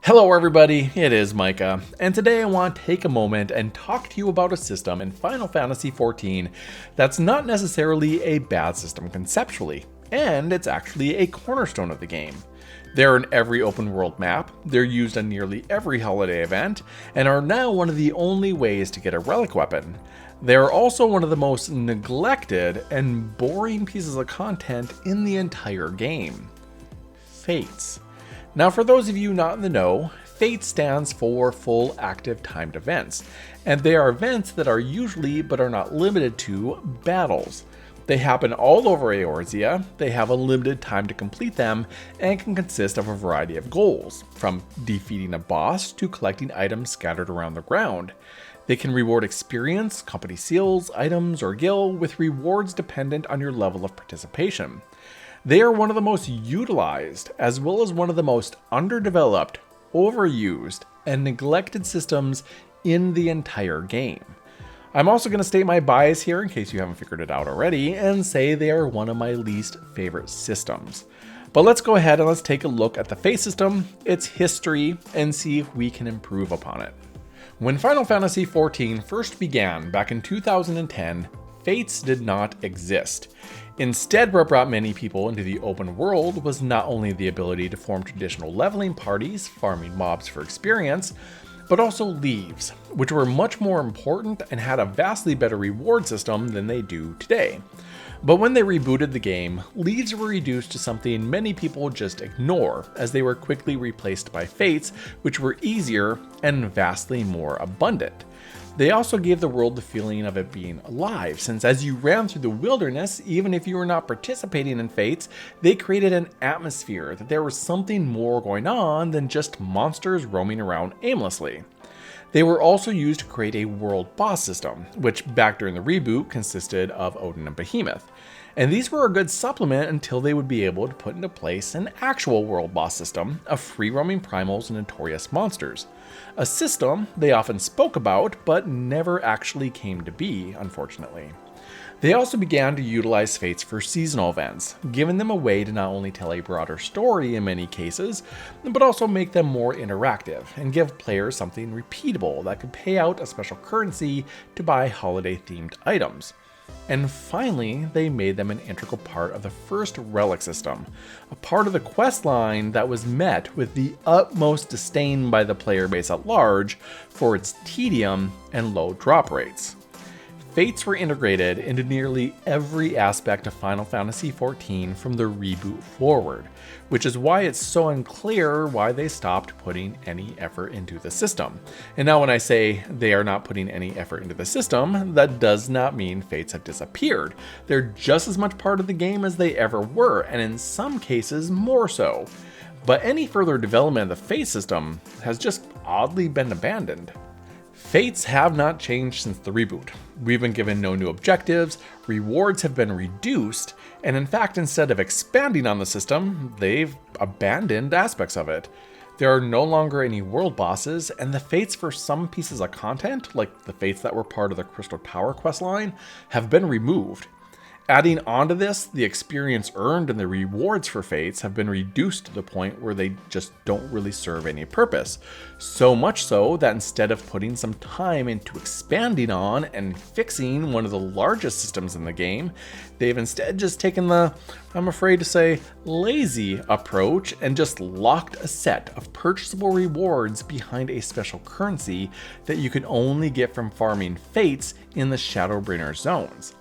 Hello everybody, it is Micah, and today I want to take a moment and talk to you about a system in Final Fantasy XIV that's not necessarily a bad system conceptually, and it's actually a cornerstone of the game. They're in every open world map, they're used on nearly every holiday event, and are now one of the only ways to get a relic weapon. They're also one of the most neglected and boring pieces of content in the entire game. Fates. Now, for those of you not in the know, FATES stands for Full Active Timed Events, and they are events that are usually, but are not limited to, battles. They happen all over Eorzea, they have a limited time to complete them, and can consist of a variety of goals, from defeating a boss to collecting items scattered around the ground. They can reward experience, company seals, items, or gil, with rewards dependent on your level of participation. They are one of the most utilized, as well as one of the most underdeveloped, overused, and neglected systems in the entire game. I'm also going to state my bias here in case you haven't figured it out already, and say they are one of my least favorite systems. But let's go ahead and let's take a look at the Fate system, its history, and see if we can improve upon it. When Final Fantasy XIV first began back in 2010, Fates did not exist. Instead, what brought many people into the open world was not only the ability to form traditional leveling parties, farming mobs for experience, but also leaves, which were much more important and had a vastly better reward system than they do today. But when they rebooted the game, leaves were reduced to something many people just ignore, as they were quickly replaced by fates, which were easier and vastly more abundant. They also gave the world the feeling of it being alive, since as you ran through the wilderness, even if you were not participating in fates, they created an atmosphere that there was something more going on than just monsters roaming around aimlessly. They were also used to create a world boss system, which back during the reboot consisted of Odin and Behemoth. And these were a good supplement until they would be able to put into place an actual world boss system of free-roaming primals and notorious monsters. A system they often spoke about, but never actually came to be, unfortunately. They also began to utilize fates for seasonal events, giving them a way to not only tell a broader story in many cases, but also make them more interactive and give players something repeatable that could pay out a special currency to buy holiday-themed items. And finally, they made them an integral part of the first relic system, a part of the quest line that was met with the utmost disdain by the player base at large for its tedium and low drop rates. Fates were integrated into nearly every aspect of Final Fantasy XIV from the reboot forward, which is why it's so unclear why they stopped putting any effort into the system. And now when I say they are not putting any effort into the system, that does not mean Fates have disappeared. They're just as much part of the game as they ever were, and in some cases more so. But any further development of the Fate system has just oddly been abandoned. Fates have not changed since the reboot. We've been given no new objectives, rewards have been reduced, and in fact, instead of expanding on the system, they've abandoned aspects of it. There are no longer any world bosses, and the fates for some pieces of content, like the fates that were part of the Crystal Tower questline, have been removed. Adding onto this, the experience earned and the rewards for fates have been reduced to the point where they just don't really serve any purpose. So much so that instead of putting some time into expanding on and fixing one of the largest systems in the game, they've instead just taken the, I'm afraid to say, lazy approach and just locked a set of purchasable rewards behind a special currency that you can only get from farming fates in the Shadowbringer zones.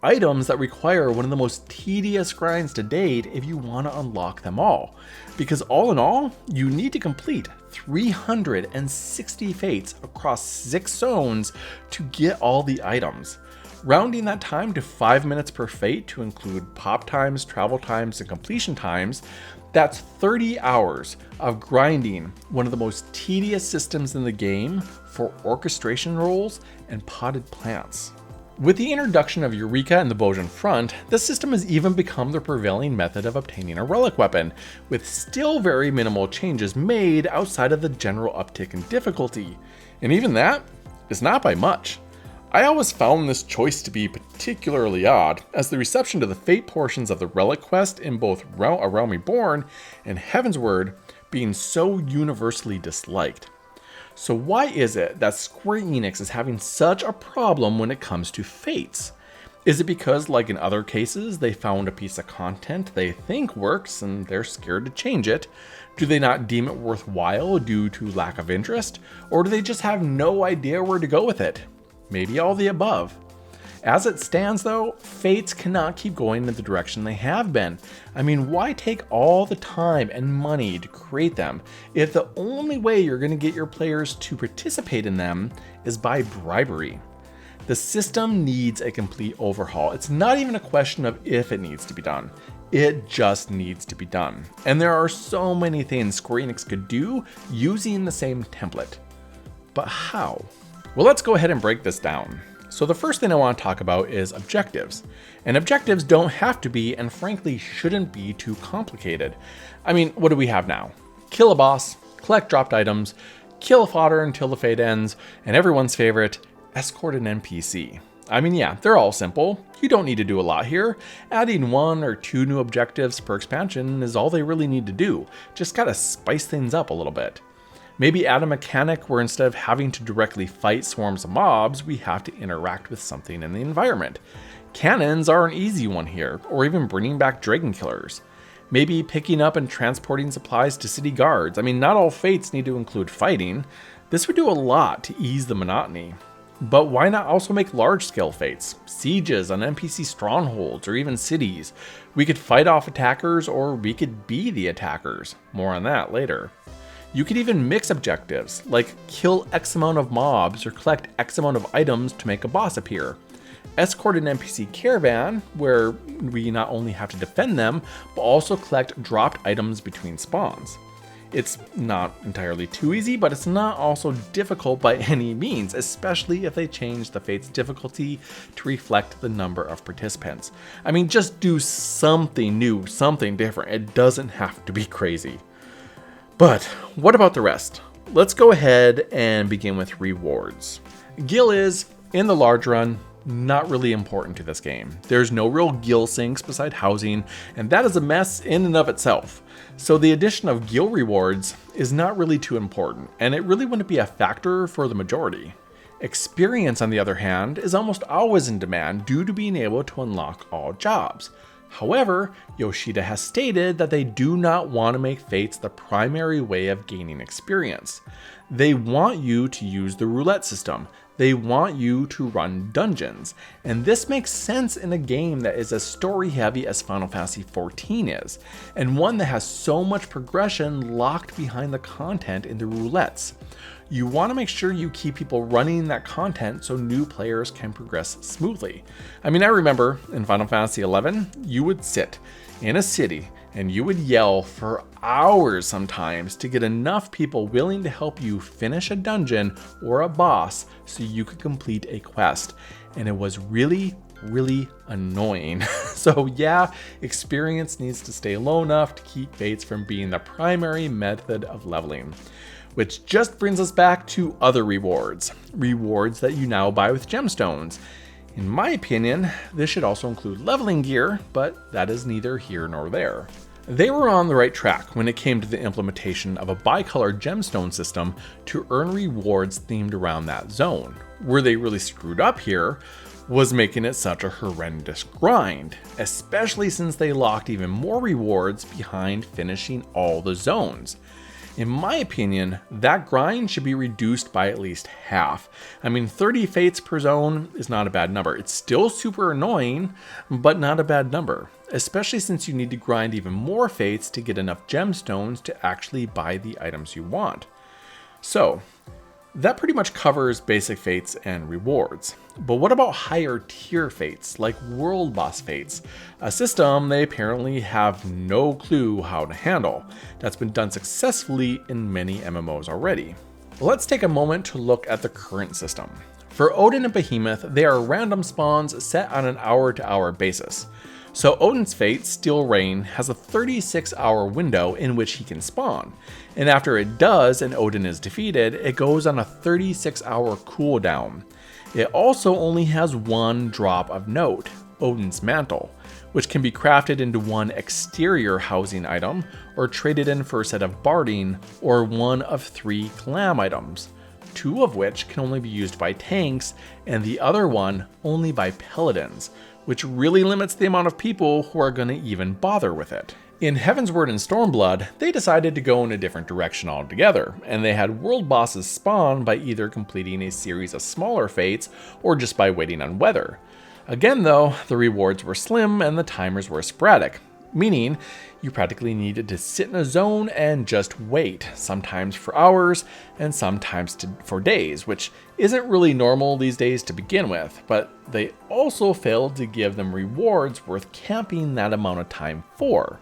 Items that require one of the most tedious grinds to date if you want to unlock them all. Because all in all, you need to complete 360 fates across 6 zones to get all the items. Rounding that time to 5 minutes per fate to include pop times, travel times, and completion times, that's 30 hours of grinding one of the most tedious systems in the game for orchestration rolls and potted plants. With the introduction of Eureka and the Bojang Front, the system has even become the prevailing method of obtaining a relic weapon, with still very minimal changes made outside of the general uptick in difficulty. And even that is not by much. I always found this choice to be particularly odd, as the reception to the fate portions of the relic quest in both A Realm Reborn and Heavensward being so universally disliked. So why is it that Square Enix is having such a problem when it comes to Fates? Is it because, like in other cases, they found a piece of content they think works and they're scared to change it? Do they not deem it worthwhile due to lack of interest? Or do they just have no idea where to go with it? Maybe all the above. As it stands though, Fates cannot keep going in the direction they have been. I mean, why take all the time and money to create them if the only way you're going to get your players to participate in them is by bribery? The system needs a complete overhaul. It's not even a question of if it needs to be done. It just needs to be done. And there are so many things Square Enix could do using the same template. But how? Well, let's go ahead and break this down. So the first thing I want to talk about is objectives. And objectives don't have to be, and frankly shouldn't be, too complicated. I mean, what do we have now? Kill a boss, collect dropped items, kill a fodder until the fate ends, and everyone's favorite, escort an NPC. I mean, yeah, they're all simple. You don't need to do a lot here. Adding 1 or 2 new objectives per expansion is all they really need to do. Just gotta spice things up a little bit. Maybe add a mechanic where instead of having to directly fight swarms of mobs, we have to interact with something in the environment. Cannons are an easy one here, or even bringing back dragon killers. Maybe picking up and transporting supplies to city guards. I mean, not all fates need to include fighting. This would do a lot to ease the monotony. But why not also make large-scale fates? Sieges on NPC strongholds or even cities. We could fight off attackers, or we could be the attackers. More on that later. You could even mix objectives, like kill X amount of mobs or collect X amount of items to make a boss appear. Escort an NPC caravan, where we not only have to defend them, but also collect dropped items between spawns. It's not entirely too easy, but it's not also difficult by any means, especially if they change the Fate's difficulty to reflect the number of participants. I mean, just do something new, something different. It doesn't have to be crazy. But what about the rest? Let's go ahead and begin with rewards. Gil is, in the large run, not really important to this game. There's no real gil sinks beside housing, and that is a mess in and of itself. So the addition of gil rewards is not really too important, and it really wouldn't be a factor for the majority. Experience, on the other hand, is almost always in demand due to being able to unlock all jobs. However, Yoshida has stated that they do not want to make Fates the primary way of gaining experience. They want you to use the roulette system. They want you to run dungeons. And this makes sense in a game that is as story heavy as Final Fantasy XIV is, and one that has so much progression locked behind the content in the roulettes. You want to make sure you keep people running that content so new players can progress smoothly. I mean, I remember in Final Fantasy XI, you would sit in a city and you would yell for hours sometimes to get enough people willing to help you finish a dungeon or a boss so you could complete a quest. And it was really annoying. So yeah, experience needs to stay low enough to keep Fates from being the primary method of leveling. Which just brings us back to other rewards. Rewards that you now buy with gemstones. In my opinion, this should also include leveling gear, but that is neither here nor there. They were on the right track when it came to the implementation of a bicolor gemstone system to earn rewards themed around that zone. Where they really screwed up here was making it such a horrendous grind, especially since they locked even more rewards behind finishing all the zones. In my opinion, that grind should be reduced by at least half. I mean, 30 fates per zone is not a bad number. It's still super annoying, but not a bad number, especially since you need to grind even more fates to get enough gemstones to actually buy the items you want. So, that pretty much covers basic fates and rewards. But what about higher tier fates, like world boss fates? A system they apparently have no clue how to handle. That's been done successfully in many MMOs already. Let's take a moment to look at the current system. For Odin and Behemoth, they are random spawns set on an hour-to-hour basis. So Odin's fate, Steel Rain, has a 36-hour window in which he can spawn, and after it does and Odin is defeated, it goes on a 36-hour cooldown. It also only has one drop of note, Odin's Mantle, which can be crafted into one exterior housing item or traded in for a set of barding or one of 3 glam items, 2 of which can only be used by tanks and the other one only by paladins, which really limits the amount of people who are going to even bother with it. In Heavensward and Stormblood, they decided to go in a different direction altogether, and they had world bosses spawn by either completing a series of smaller fates or just by waiting on weather. Again though, the rewards were slim and the timers were sporadic, meaning you practically needed to sit in a zone and just wait, sometimes for hours and sometimes for days, which isn't really normal these days to begin with, but they also failed to give them rewards worth camping that amount of time for.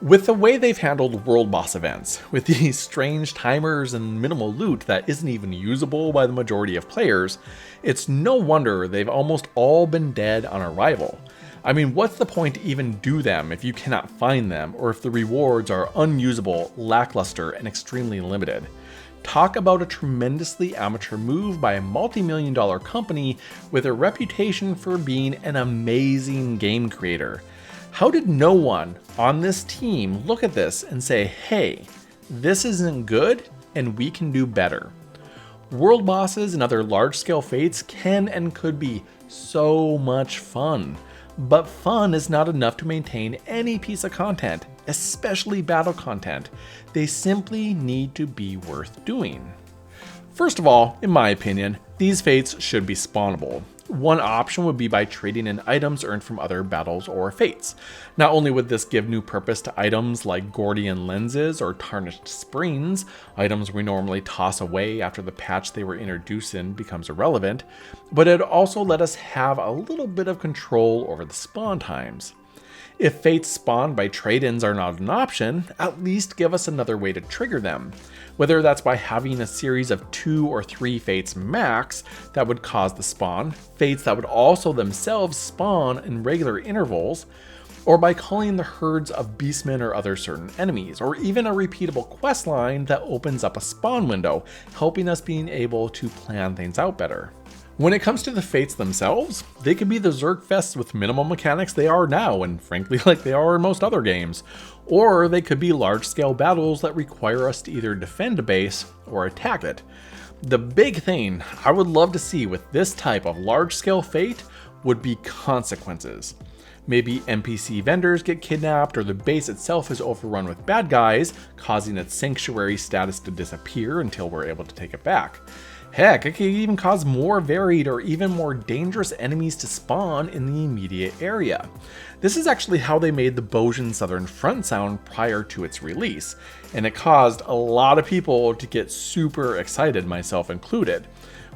With the way they've handled world boss events, with these strange timers and minimal loot that isn't even usable by the majority of players, it's no wonder they've almost all been dead on arrival. I mean, what's the point to even do them if you cannot find them, or if the rewards are unusable, lackluster, and extremely limited? Talk about a tremendously amateur move by a multi-million-dollar company with a reputation for being an amazing game creator. How did no one on this team look at this and say, hey, this isn't good and we can do better? World bosses and other large-scale fates can and could be so much fun, but fun is not enough to maintain any piece of content, especially battle content. They simply need to be worth doing. First of all, in my opinion, these fates should be spawnable. One option would be by trading in items earned from other battles or fates. Not only would this give new purpose to items like Gordian lenses or tarnished springs, items we normally toss away after the patch they were introduced in becomes irrelevant, but it also let us have a little bit of control over the spawn times. If fates spawned by trade-ins are not an option, at least give us another way to trigger them. Whether that's by having a series of 2 or 3 fates max that would cause the spawn, fates that would also themselves spawn in regular intervals, or by calling the herds of beastmen or other certain enemies, or even a repeatable quest line that opens up a spawn window, helping us being able to plan things out better. When it comes to the fates themselves, they can be the Zergfests with minimal mechanics they are now, and frankly like they are in most other games. Or they could be large-scale battles that require us to either defend a base or attack it. The big thing I would love to see with this type of large-scale fate would be consequences. Maybe NPC vendors get kidnapped, or the base itself is overrun with bad guys, causing its sanctuary status to disappear until we're able to take it back. Heck, it could even cause more varied or even more dangerous enemies to spawn in the immediate area. This is actually how they made the Bojin Southern Front sound prior to its release, and it caused a lot of people to get super excited, myself included,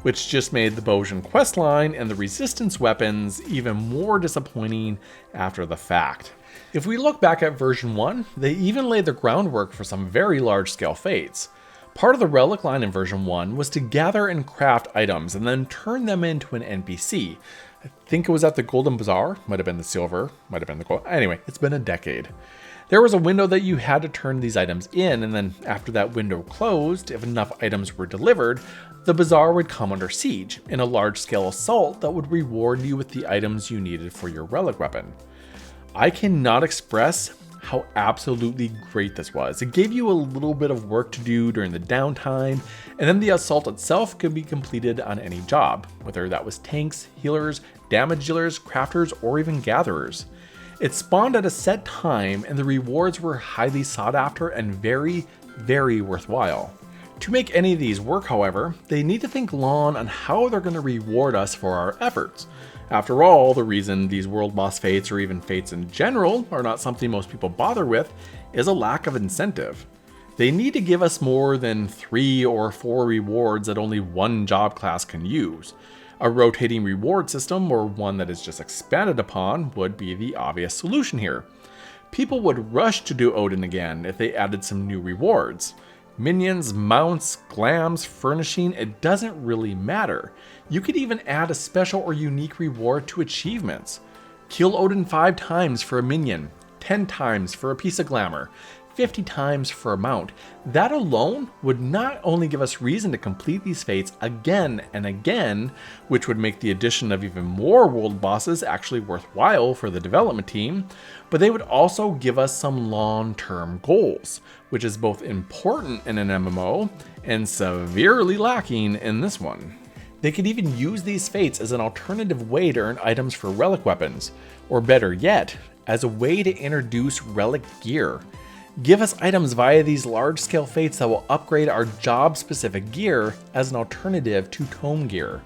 which just made the Bojin questline and the resistance weapons even more disappointing after the fact. If we look back at version 1, they even laid the groundwork for some very large-scale fates. Part of the relic line in version 1 was to gather and craft items and then turn them into an NPC. I think it was at the Golden Bazaar, might have been the silver, might have been the gold. Anyway, it's been a decade. There was a window that you had to turn these items in, and then after that window closed, if enough items were delivered, the bazaar would come under siege in a large-scale assault that would reward you with the items you needed for your relic weapon. I cannot express how absolutely great this was. It gave you a little bit of work to do during the downtime, and then the assault itself could be completed on any job, whether that was tanks, healers, damage dealers, crafters, or even gatherers. It spawned at a set time, and the rewards were highly sought after and very, very worthwhile. To make any of these work, however, they need to think long on how they're going to reward us for our efforts. After all, the reason these world boss fates, or even fates in general, are not something most people bother with is a lack of incentive. They need to give us more than 3 or 4 rewards that only one job class can use. A rotating reward system, or one that is just expanded upon, would be the obvious solution here. People would rush to do Odin again if they added some new rewards. Minions, mounts, glams, furnishing, it doesn't really matter. You could even add a special or unique reward to achievements. Kill Odin 5 times for a minion, 10 times for a piece of glamour, 50 times for amount. That alone would not only give us reason to complete these fates again and again, which would make the addition of even more world bosses actually worthwhile for the development team, but they would also give us some long-term goals, which is both important in an MMO and severely lacking in this one. They could even use these fates as an alternative way to earn items for relic weapons, or better yet, as a way to introduce relic gear. Give us items via these large-scale fates that will upgrade our job-specific gear as an alternative to tome gear.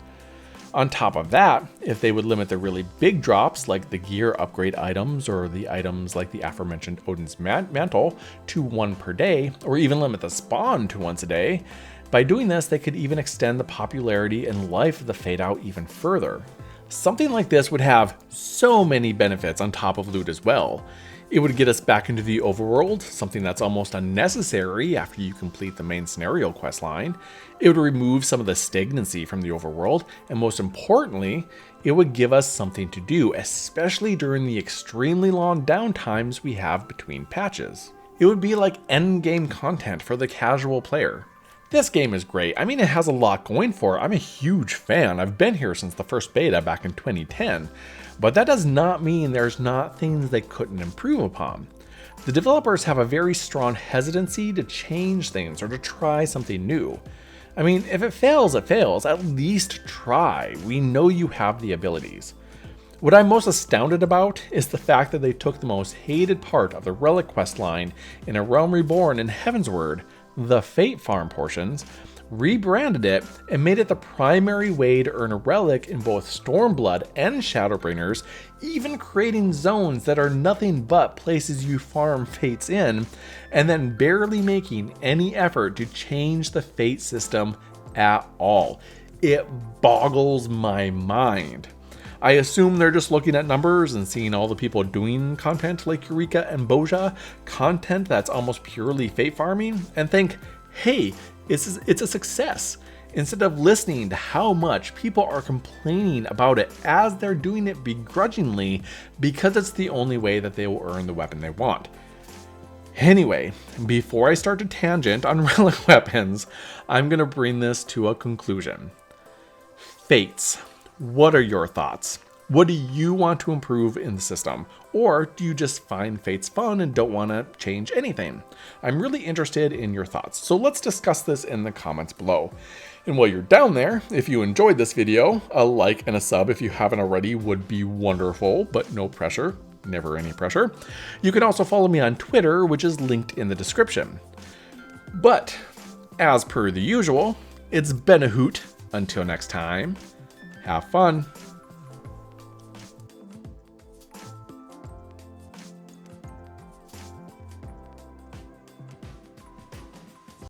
On top of that, if they would limit the really big drops like the gear upgrade items or the items like the aforementioned Odin's Mantle to 1 per day, or even limit the spawn to once a day, by doing this they could even extend the popularity and life of the fate out even further. Something like this would have so many benefits on top of loot as well. It would get us back into the overworld, something that's almost unnecessary after you complete the main scenario questline. It would remove some of the stagnancy from the overworld, and most importantly, it would give us something to do, especially during the extremely long downtimes we have between patches. It would be like endgame content for the casual player. This game is great. I mean, it has a lot going for it. I'm a huge fan. I've been here since the first beta back in 2010. But that does not mean there's not things they couldn't improve upon. The developers have a very strong hesitancy to change things or to try something new. I mean, if it fails, it fails. At least try. We know you have the abilities. What I'm most astounded about is the fact that they took the most hated part of the Relic quest line in A Realm Reborn and Heavensward, the Fate Farm portions, rebranded it and made it the primary way to earn a relic in both Stormblood and Shadowbringers, even creating zones that are nothing but places you farm fates in, and then barely making any effort to change the fate system at all. It boggles my mind. I assume they're just looking at numbers and seeing all the people doing content like Eureka and Boja, content that's almost purely fate farming, and think, hey, it's a success, instead of listening to how much people are complaining about it as they're doing it begrudgingly because it's the only way that they will earn the weapon they want. Anyway, before I start to tangent on relic weapons, I'm going to bring this to a conclusion. Fates. What are your thoughts? What do you want to improve in the system? Or do you just find fates fun and don't want to change anything? I'm really interested in your thoughts, so let's discuss this in the comments below. And while you're down there, if you enjoyed this video, a like and a sub if you haven't already would be wonderful, but no pressure, never any pressure. You can also follow me on Twitter, which is linked in the description. But, as per the usual, it's been a hoot. Until next time, have fun.